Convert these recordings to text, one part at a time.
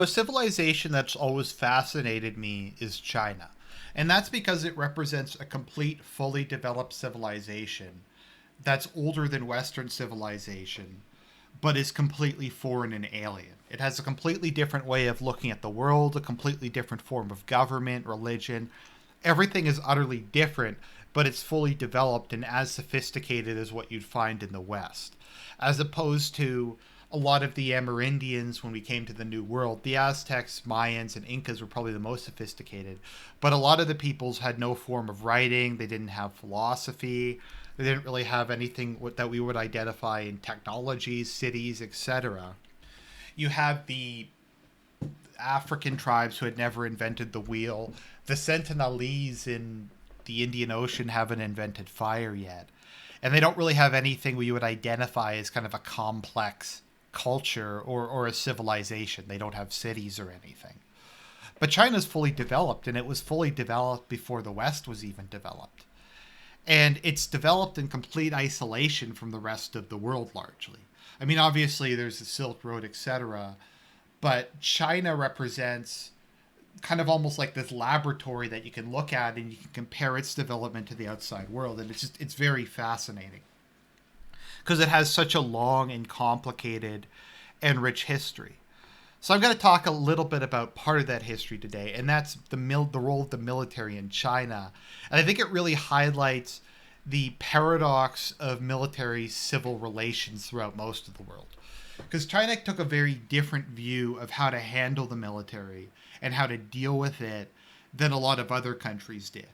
A civilization that's always fascinated me is China. And that's because it represents a complete, fully developed civilization that's older than Western civilization, but is completely foreign and alien. It has a completely different way of looking at the world, a completely different form of government, religion. Everything is utterly different, but it's fully developed and as sophisticated as what you'd find in the West. As opposed to a lot of the Amerindians when we came to the New World. The Aztecs, Mayans, and Incas were probably the most sophisticated, but a lot of the peoples had no form of writing, they didn't have philosophy, they didn't really have anything that we would identify in technologies, cities, etc. You have the African tribes who had never invented the wheel. The Sentinelese in the Indian Ocean haven't invented fire yet. And they don't really have anything we would identify as kind of a complex culture or a civilization. They don't have cities or anything. But China's fully developed, and it was fully developed before the West was even developed. And it's developed in complete isolation from the rest of the world largely. I mean, obviously, there's the Silk Road, etc., but China represents kind of almost like this laboratory that you can look at and you can compare its development to the outside world, and it's very fascinating because it has such a long and complicated and rich history. So I'm going to talk a little bit about part of that history today, and that's the role of the military in China. And I think it really highlights the paradox of military-civil relations throughout most of the world. Because China took a very different view of how to handle the military and how to deal with it than a lot of other countries did.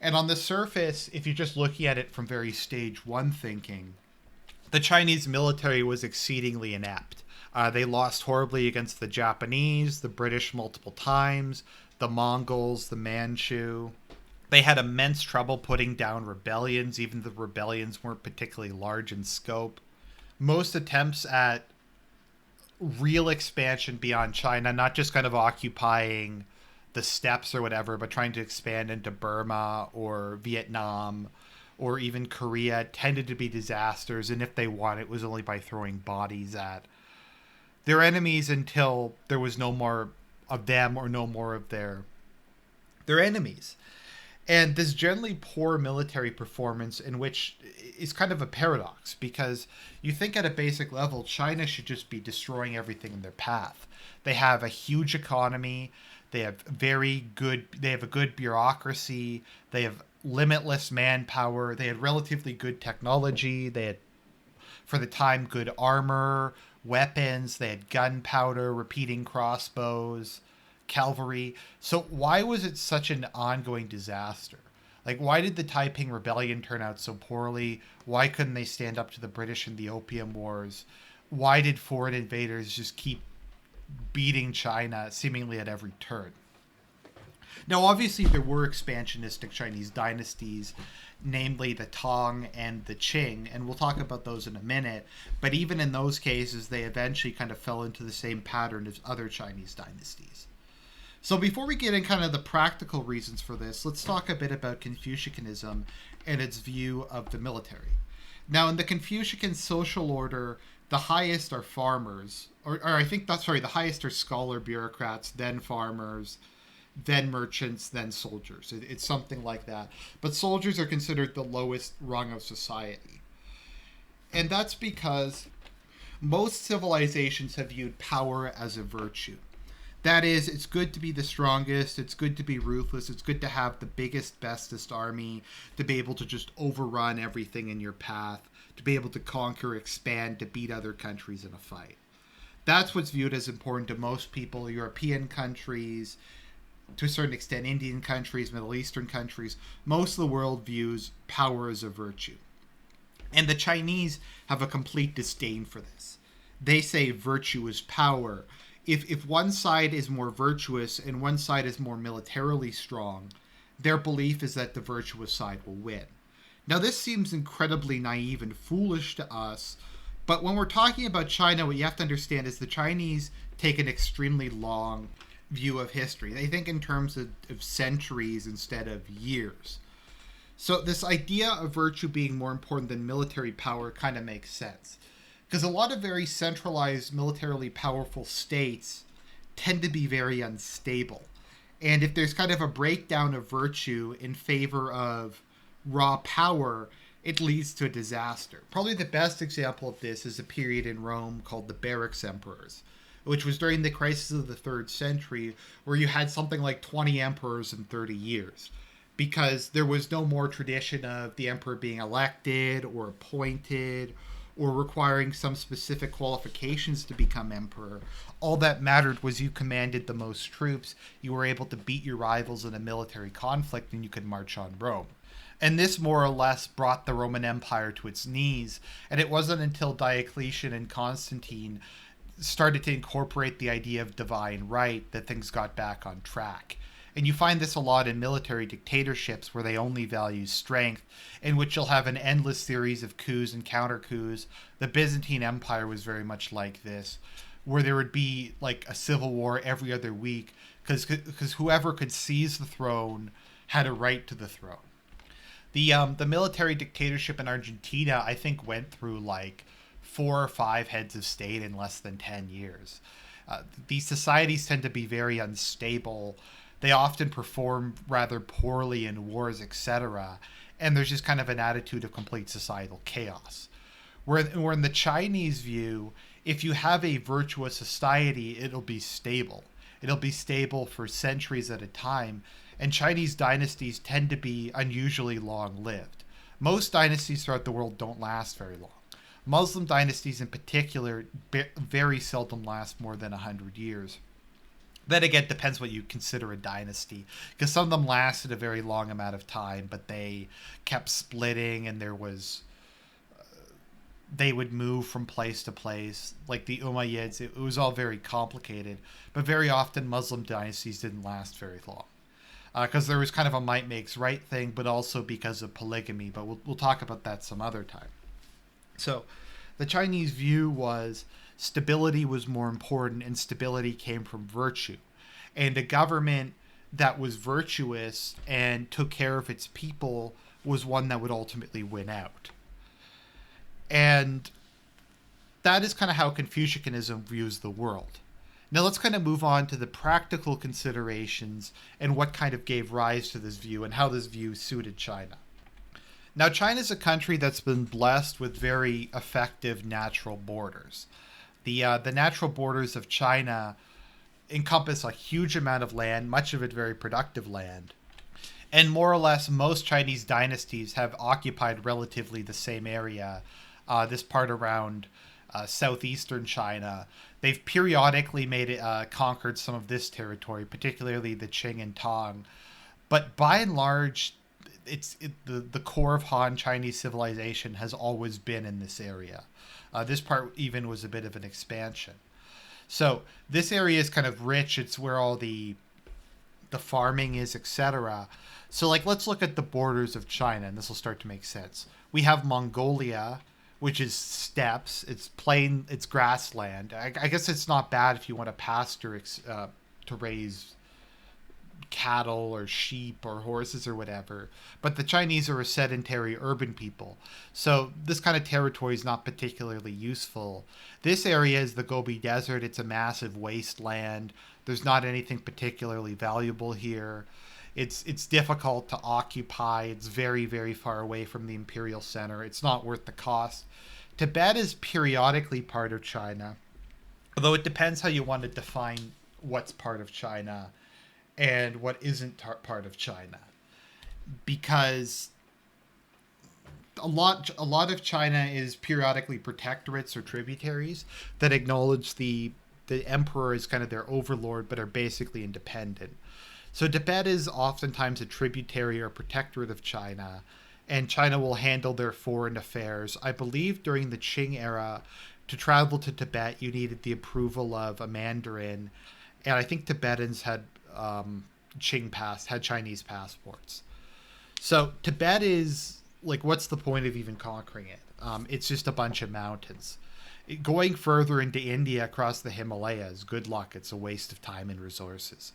And on the surface, if you're just looking at it from very stage one thinking, the Chinese military was exceedingly inept. They lost horribly against the Japanese, the British multiple times, the Mongols, the Manchu. They had immense trouble putting down rebellions, even the rebellions weren't particularly large in scope. Most attempts at real expansion beyond China, not just kind of occupying the steppes or whatever, but trying to expand into Burma or Vietnam or even Korea, tended to be disasters. And if they won, it was only by throwing bodies at their enemies until there was no more of them or no more of their enemies. And this generally poor military performance, in which is kind of a paradox, because you think at a basic level, China should just be destroying everything in their path. They have a huge economy. They have they have a good bureaucracy. They have limitless manpower. They had relatively good technology. They had, for the time, good armor, weapons. They had gunpowder, repeating crossbows, cavalry. So why was it such an ongoing disaster? Like, why did the Taiping Rebellion turn out so poorly? Why couldn't they stand up to the British in the Opium Wars? Why did foreign invaders just keep beating China seemingly at every turn? Now, obviously, there were expansionistic Chinese dynasties, namely the Tang and the Qing, and we'll talk about those in a minute. But even in those cases, they eventually kind of fell into the same pattern as other Chinese dynasties. So before we get in kind of the practical reasons for this, let's talk a bit about Confucianism and its view of the military. Now, in the Confucian social order, the highest are farmers, or I think that's sorry, the highest are scholar bureaucrats, then farmers, then merchants, then soldiers. It's something like that. But soldiers are considered the lowest rung of society. And that's because most civilizations have viewed power as a virtue. That is, it's good to be the strongest, it's good to be ruthless, it's good to have the biggest, bestest army, to be able to just overrun everything in your path, to be able to conquer, expand, to beat other countries in a fight. That's what's viewed as important to most people, European countries, to a certain extent Indian countries, Middle Eastern countries. Most of the world views power as a virtue. And the Chinese have a complete disdain for this. They say virtue is power. If one side is more virtuous and one side is more militarily strong, their belief is that the virtuous side will win. Now, this seems incredibly naive and foolish to us, but when we're talking about China, what you have to understand is the Chinese take an extremely long view of history. They think in terms of centuries instead of years. So this idea of virtue being more important than military power kind of makes sense. Because a lot of very centralized, militarily powerful states tend to be very unstable. And if there's kind of a breakdown of virtue in favor of raw power, it leads to a disaster. Probably the best example of this is a period in Rome called the Barracks Emperors, which was during the crisis of the 3rd century, where you had something like 20 emperors in 30 years. Because there was no more tradition of the emperor being elected or appointed or requiring some specific qualifications to become emperor. All that mattered was you commanded the most troops, you were able to beat your rivals in a military conflict, and you could march on Rome. And this more or less brought the Roman Empire to its knees, and it wasn't until Diocletian and Constantine started to incorporate the idea of divine right that things got back on track. And you find this a lot in military dictatorships where they only value strength, in which you'll have an endless series of coups and counter coups. The Byzantine Empire was very much like this, where there would be like a civil war every other week because whoever could seize the throne had a right to the throne. The military dictatorship in Argentina, I think, went through like 4 or 5 heads of state in less than 10 years. These societies tend to be very unstable. They often perform rather poorly in wars, etc. And there's just kind of an attitude of complete societal chaos. Where in the Chinese view, if you have a virtuous society, it'll be stable. It'll be stable for centuries at a time. And Chinese dynasties tend to be unusually long-lived. Most dynasties throughout the world don't last very long. Muslim dynasties in particular very seldom last more than 100 years. That again depends what you consider a dynasty, because some of them lasted a very long amount of time, but they kept splitting, and they would move from place to place. Like the Umayyads, it was all very complicated, but very often Muslim dynasties didn't last very long. Because there was kind of a might makes right thing, but also because of polygamy. But we'll talk about that some other time. So the Chinese view was stability was more important, and stability came from virtue. And a government that was virtuous and took care of its people was one that would ultimately win out. And that is kind of how Confucianism views the world. Now let's kind of move on to the practical considerations and what kind of gave rise to this view and how this view suited China. Now, China is a country that's been blessed with very effective natural borders. The natural borders of China encompass a huge amount of land, much of it very productive land. And more or less, most Chinese dynasties have occupied relatively the same area, this part around southeastern China. They've periodically conquered some of this territory, particularly the Qing and Tang. But by and large, the core of Han Chinese civilization has always been in this area. This part even was a bit of an expansion. So this area is kind of rich. It's where all the farming is, etc. So like, let's look at the borders of China, and this will start to make sense. We have Mongolia, which is steppes. It's plain, it's grassland. I guess it's not bad if you want to pasture to raise cattle or sheep or horses or whatever. But the Chinese are a sedentary urban people. So this kind of territory is not particularly useful. This area is the Gobi Desert. It's a massive wasteland. There's not anything particularly valuable here. It's difficult to occupy. It's very, very far away from the imperial center. It's not worth the cost. Tibet is periodically part of China, although it depends how you want to define what's part of China and what isn't part of China, because a lot of China is periodically protectorates or tributaries that acknowledge the emperor as kind of their overlord, but are basically independent. So Tibet is oftentimes a tributary or protectorate of China, and China will handle their foreign affairs. I believe during the Qing era, to travel to Tibet, you needed the approval of a mandarin, and I think Tibetans had had Chinese passports. So Tibet is like, what's the point of even conquering it? It's just a bunch of mountains. Going further into India across the Himalayas, good luck. It's a waste of time and resources.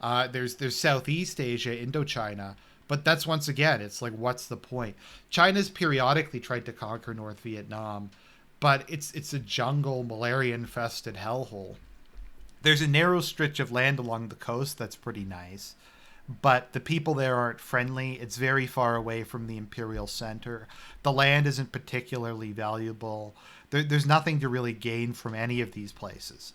There's Southeast Asia, Indochina, but that's, once again, it's like, what's the point? China's periodically tried to conquer North Vietnam, but it's a jungle, malaria-infested hellhole. There's a narrow stretch of land along the coast that's pretty nice, but the people there aren't friendly. It's very far away from the imperial center. The land isn't particularly valuable. There's nothing to really gain from any of these places.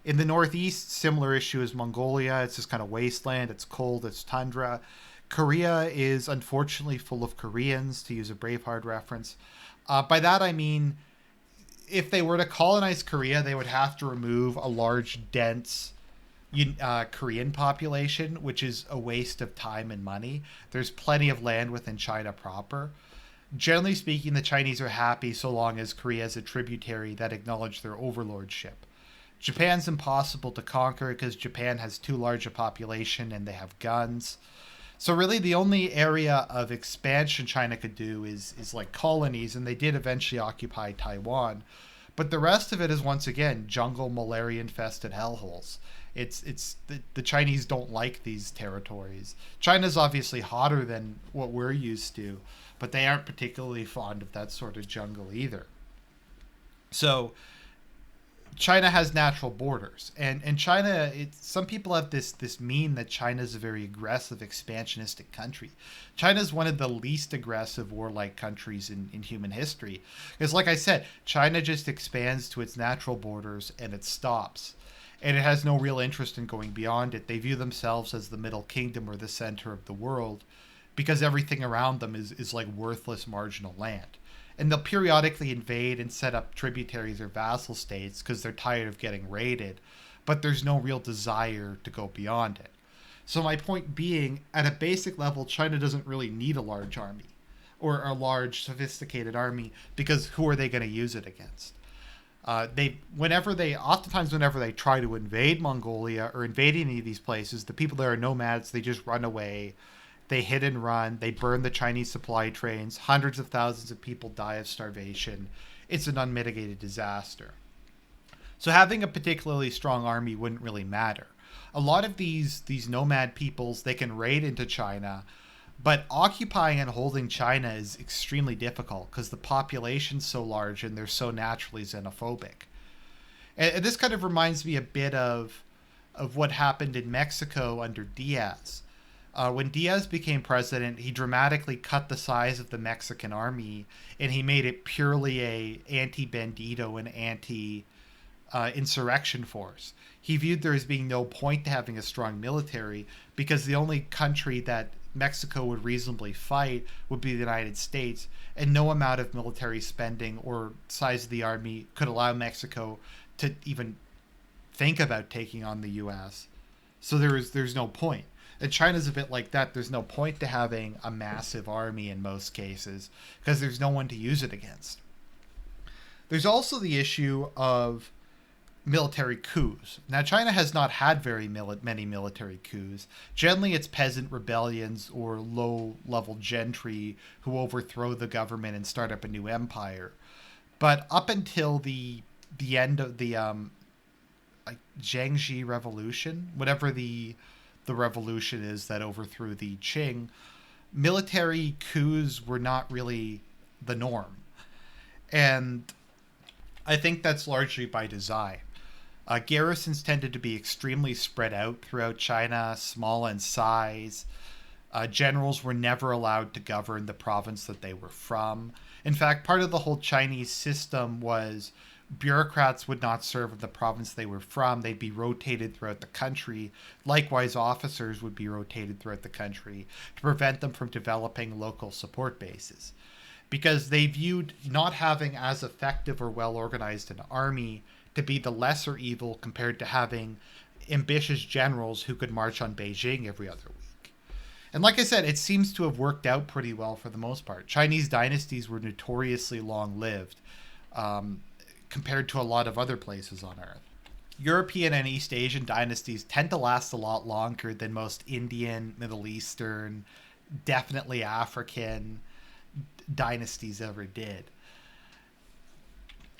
In the northeast, similar issue as Mongolia. It's just kind of wasteland. It's cold. It's tundra. Korea is unfortunately full of Koreans, to use a Braveheart reference. By that I mean, if they were to colonize Korea, they would have to remove a large, dense Korean population, which is a waste of time and money. There's plenty of land within China proper. Generally speaking, the Chinese are happy so long as Korea is a tributary that acknowledge their overlordship. Japan's impossible to conquer because Japan has too large a population and they have guns. So really the only area of expansion China could do is like colonies, and they did eventually occupy Taiwan. But the rest of it is once again jungle, malaria infested hellholes. The Chinese don't like these territories. China's obviously hotter than what we're used to, but they aren't particularly fond of that sort of jungle either. So China has natural borders, and China. Some people have this meme that China is a very aggressive, expansionistic country. China is one of the least aggressive, warlike countries in human history. Because, like I said, China just expands to its natural borders and it stops, and it has no real interest in going beyond it. They view themselves as the Middle Kingdom or the center of the world, because everything around them is like worthless, marginal land. And they'll periodically invade and set up tributaries or vassal states because they're tired of getting raided, but there's no real desire to go beyond it. So my point being, at a basic level, China doesn't really need a large army or a large sophisticated army, because who are they going to use it against? Oftentimes whenever they try to invade Mongolia or invade any of these places, the people there are nomads. They just run away. They hit and run. They burn the Chinese supply trains. Hundreds of thousands of people die of starvation. It's an unmitigated disaster. So having a particularly strong army wouldn't really matter. A lot of these nomad peoples, they can raid into China, but occupying and holding China is extremely difficult because the population's so large and they're so naturally xenophobic. And this kind of reminds me a bit of what happened in Mexico under Diaz. When Diaz became president, he dramatically cut the size of the Mexican army, and he made it purely a anti-bandito and anti-insurrection force. He viewed there as being no point to having a strong military because the only country that Mexico would reasonably fight would be the United States, and no amount of military spending or size of the army could allow Mexico to even think about taking on the U.S. So there's no point. And China's a bit like that. There's no point to having a massive army in most cases because there's no one to use it against. There's also the issue of military coups. Now, China has not had many military coups. Generally, it's peasant rebellions or low-level gentry who overthrow the government and start up a new empire. But up until the end of the Jiangxi Revolution, whatever the revolution is that overthrew the Qing, military coups were not really the norm. And I think that's largely by design. Garrisons tended to be extremely spread out throughout China, small in size. Generals were never allowed to govern the province that they were from. In fact, part of the whole Chinese system was bureaucrats would not serve in the province they were from. They'd be rotated throughout the country. Likewise, officers would be rotated throughout the country to prevent them from developing local support bases, because they viewed not having as effective or well organized an army to be the lesser evil compared to having ambitious generals who could march on Beijing every other week. And like I said, it seems to have worked out pretty well for the most part. Chinese dynasties were notoriously long-lived, compared to a lot of other places on Earth. European and East Asian dynasties tend to last a lot longer than most Indian, Middle Eastern, definitely African dynasties ever did.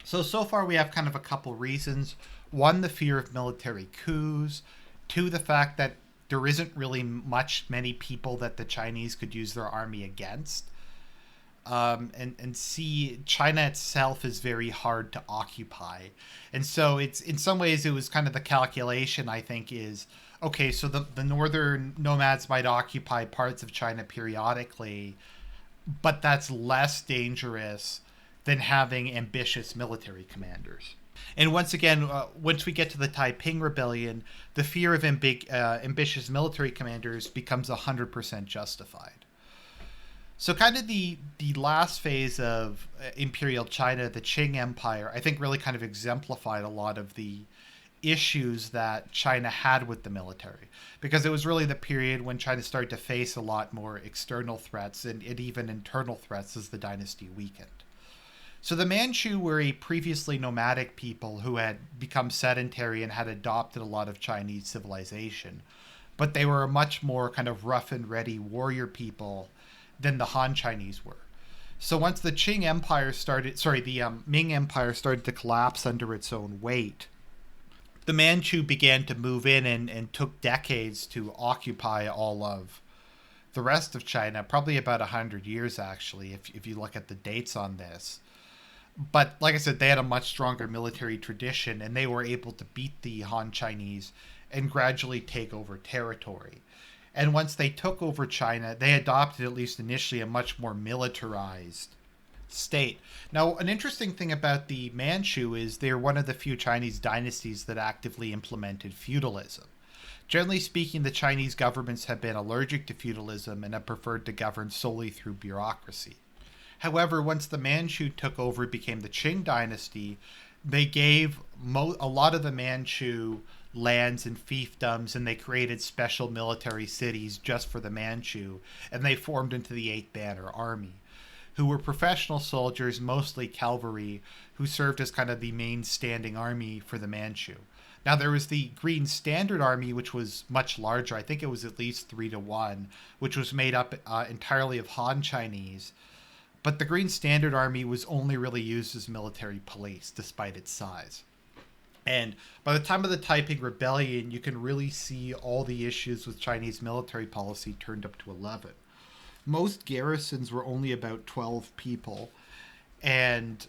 So far we have kind of a couple reasons. One, the fear of military coups. Two, the fact that there isn't really many people that the Chinese could use their army against. and see China itself is very hard to occupy. And so it's in some ways it was kind of the calculation, I think, is okay, so the northern nomads might occupy parts of China periodically, but that's less dangerous than having ambitious military commanders. And once again, once we get to the Taiping Rebellion, the fear of ambitious military commanders becomes 100% justified. So, kind of the last phase of Imperial China, the Qing Empire, I think really kind of exemplified a lot of the issues that China had with the military, because it was really the period when China started to face a lot more external threats and even internal threats as the dynasty weakened. So the Manchu were a previously nomadic people who had become sedentary and had adopted a lot of Chinese civilization, but they were a much more kind of rough and ready warrior people than the Han Chinese were. So once the Ming Empire started to collapse under its own weight, the Manchu began to move in and took decades to occupy all of the rest of China, probably about 100 years actually, if you look at the dates on this. But like I said, they had a much stronger military tradition, and they were able to beat the Han Chinese and gradually take over territory. And once they took over China, they adopted, at least initially, a much more militarized state. Now, an interesting thing about the Manchu is they're one of the few Chinese dynasties that actively implemented feudalism. Generally speaking, the Chinese governments have been allergic to feudalism and have preferred to govern solely through bureaucracy. However, once the Manchu took over, it became the Qing dynasty. They gave a lot of the Manchu lands and fiefdoms, and they created special military cities just for the Manchu, and they formed into the Eighth Banner Army, who were professional soldiers, mostly cavalry, who served as kind of the main standing army for the Manchu. Now, there was the Green Standard Army, which was much larger. I think it was at least 3-1, which was made up entirely of Han Chinese. But the Green Standard Army was only really used as military police, despite its size. And by the time of the Taiping Rebellion, you can really see all the issues with Chinese military policy turned up to 11. Most garrisons were only about 12 people, and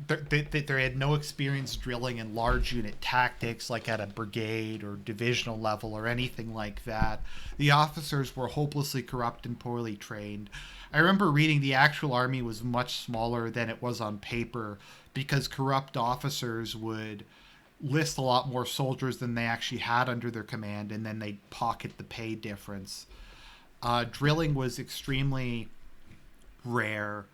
they had no experience drilling in large unit tactics like at a brigade or divisional level or anything like that. The officers were hopelessly corrupt and poorly trained. I remember reading the actual army was much smaller than it was on paper because corrupt officers would list a lot more soldiers than they actually had under their command, and then they'd pocket the pay difference. Drilling was extremely rare.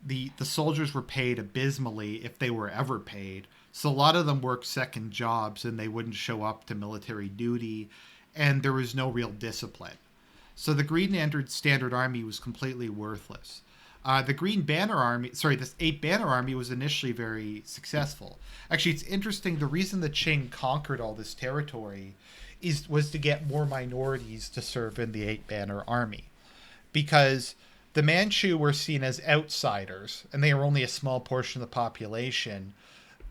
The soldiers were paid abysmally if they were ever paid. So a lot of them worked second jobs and they wouldn't show up to military duty, and there was no real discipline. So the Green Standard Army was completely worthless. The this Eight Banner Army was initially very successful. Actually, it's interesting. The reason the Qing conquered all this territory was to get more minorities to serve in the Eight Banner Army, because the Manchu were seen as outsiders, and they were only a small portion of the population.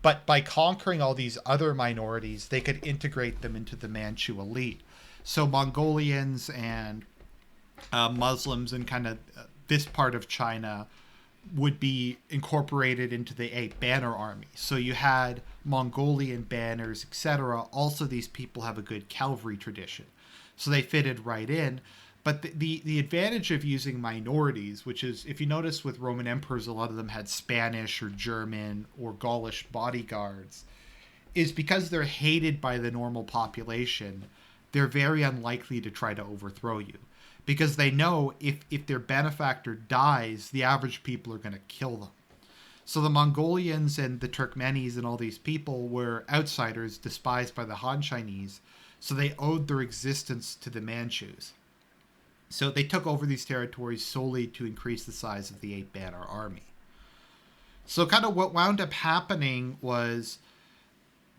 But by conquering all these other minorities, they could integrate them into the Manchu elite. So Mongolians and Muslims and kind of this part of China would be incorporated into the Eight Banner Army. So you had Mongolian banners, etc. Also, these people have a good cavalry tradition, so they fitted right in. But the advantage of using minorities, which is, if you notice with Roman emperors, a lot of them had Spanish or German or Gaulish bodyguards, is because they're hated by the normal population, they're very unlikely to try to overthrow you. Because they know if their benefactor dies, the average people are going to kill them. So the Mongolians and the Turkmenis and all these people were outsiders, despised by the Han Chinese, so they owed their existence to the Manchus. So they took over these territories solely to increase the size of the Eight Banner Army. So kind of what wound up happening was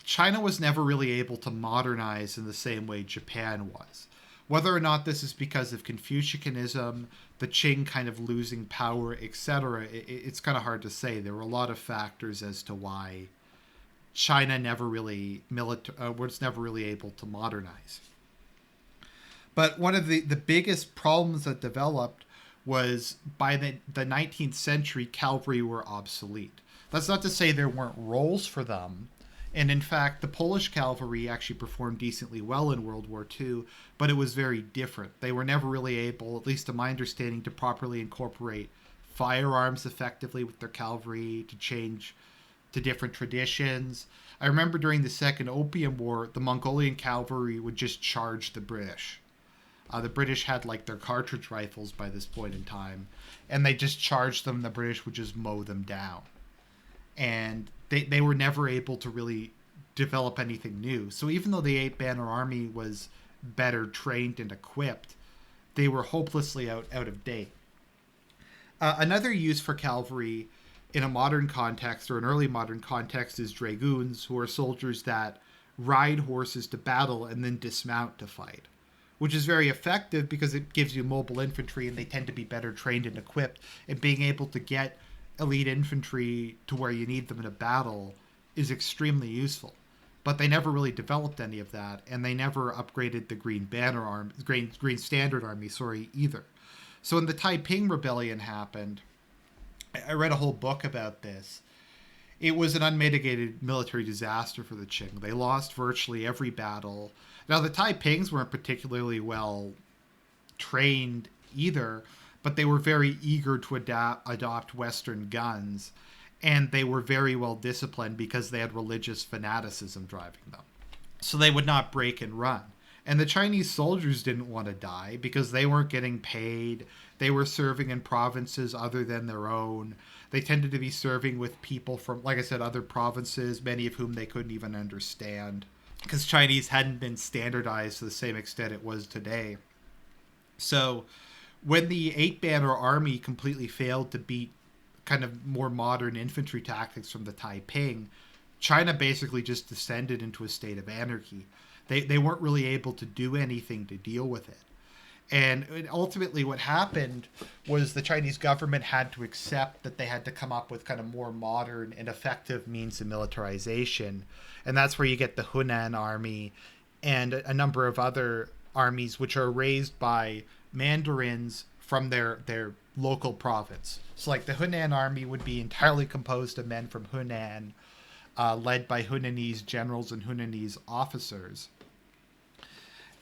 China was never really able to modernize in the same way Japan was. Whether or not this is because of Confucianism, the Qing kind of losing power, etc., it's kind of hard to say. There were a lot of factors as to why China was never really able to modernize. But one of the biggest problems that developed was by the 19th century, cavalry were obsolete. That's not to say there weren't roles for them. And in fact, the Polish cavalry actually performed decently well in World War II, but it was very different. They were never really able, at least to my understanding, to properly incorporate firearms effectively with their cavalry, to change to different traditions. I remember during the Second Opium War, the Mongolian cavalry would just charge the British. The British had like their cartridge rifles by this point in time, and they just charged them. The British would just mow them down, and they were never able to really develop anything new. So even though the Eight Banner Army was better trained and equipped, they were hopelessly out of date. Another use for cavalry in a modern context or an early modern context is dragoons, who are soldiers that ride horses to battle and then dismount to fight, which is very effective because it gives you mobile infantry and they tend to be better trained and equipped. And being able to get elite infantry to where you need them in a battle is extremely useful. But they never really developed any of that, and they never upgraded the Green Banner Army, Green Standard Army, either. So when the Taiping Rebellion happened, I read a whole book about this. It was an unmitigated military disaster for the Qing. They lost virtually every battle. Now, the Taipings weren't particularly well trained either, but they were very eager to adopt Western guns, and they were very well disciplined because they had religious fanaticism driving them. So they would not break and run. And the Chinese soldiers didn't want to die because they weren't getting paid. They were serving in provinces other than their own. They tended to be serving with people from, like I said, other provinces, many of whom they couldn't even understand, because Chinese hadn't been standardized to the same extent it was today. So when the Eight Banner Army completely failed to beat kind of more modern infantry tactics from the Taiping, China basically just descended into a state of anarchy. They weren't really able to do anything to deal with it. And ultimately what happened was the Chinese government had to accept that they had to come up with kind of more modern and effective means of militarization. And that's where you get the Hunan army and a number of other armies which are raised by mandarins from their local province. So like the Hunan army would be entirely composed of men from Hunan, led by Hunanese generals and Hunanese officers.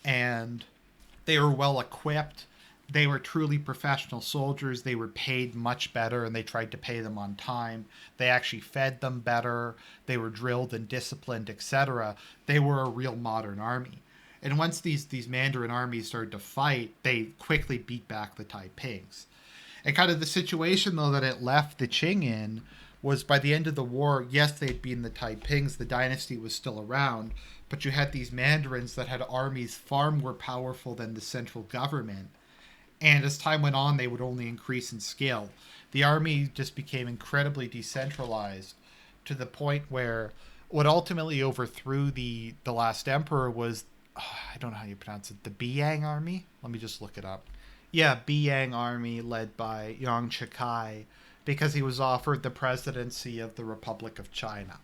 And they were well equipped. They were truly professional soldiers. They were paid much better, and they tried to pay them on time. They actually fed them better. They were drilled and disciplined, etc. They were a real modern army. And once these Mandarin armies started to fight, they quickly beat back the Taipings. And kind of the situation, though, that it left the Qing in was by the end of the war, yes, they'd beaten the Taipings, the dynasty was still around, but you had these mandarins that had armies far more powerful than the central government. And as time went on, they would only increase in scale. The army just became incredibly decentralized to the point where what ultimately overthrew the last emperor was, I don't know how you pronounce it, the Biyang army? Let me just look it up. Yeah, Biyang army led by Yang Chikai, because he was offered the presidency of the Republic of China.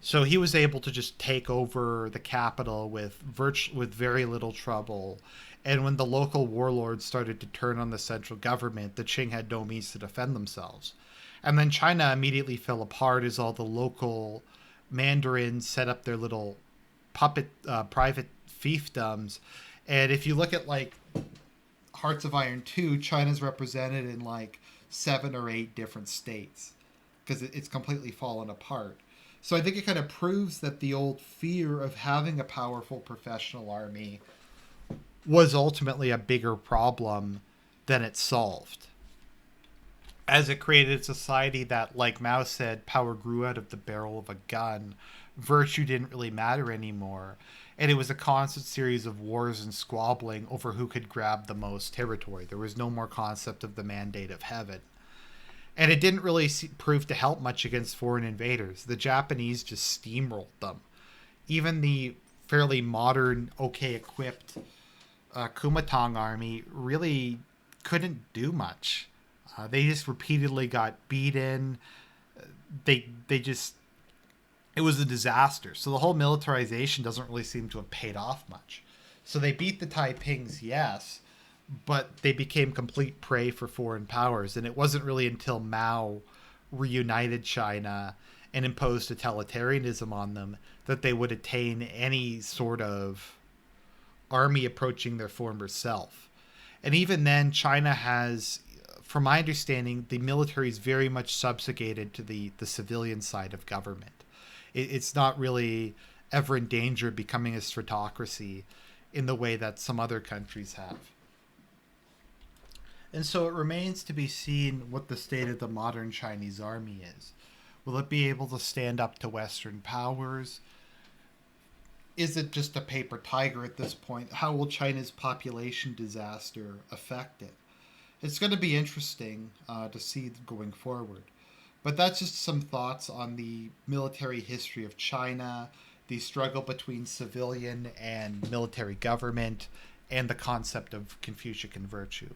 So he was able to just take over the capital with very little trouble. And when the local warlords started to turn on the central government, the Qing had no means to defend themselves. And then China immediately fell apart as all the local mandarins set up their little puppet private fiefdoms. And if you look at like Hearts of Iron 2, China's represented in like 7 or 8 different states because it's completely fallen apart. So I think it kind of proves that the old fear of having a powerful professional army was ultimately a bigger problem than it solved. As it created a society that, like Mao said, power grew out of the barrel of a gun, virtue didn't really matter anymore, and it was a constant series of wars and squabbling over who could grab the most territory. There was no more concept of the mandate of heaven. And it didn't really prove to help much against foreign invaders. The Japanese just steamrolled them. Even the fairly modern, okay-equipped Kuomintang army really couldn't do much. They just repeatedly got beaten. They just... It was a disaster. So the whole militarization doesn't really seem to have paid off much. So they beat the Taipings, yes, but they became complete prey for foreign powers. And it wasn't really until Mao reunited China and imposed totalitarianism on them that they would attain any sort of army approaching their former self. And even then, China has, from my understanding, the military is very much subjugated to the civilian side of government. It's not really ever in danger of becoming a stratocracy in the way that some other countries have. And so it remains to be seen what the state of the modern Chinese army is. Will it be able to stand up to Western powers? Is it just a paper tiger at this point? How will China's population disaster affect it? It's going to be interesting to see going forward. But that's just some thoughts on the military history of China, the struggle between civilian and military government, and the concept of Confucian virtue.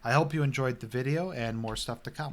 I hope you enjoyed the video and more stuff to come.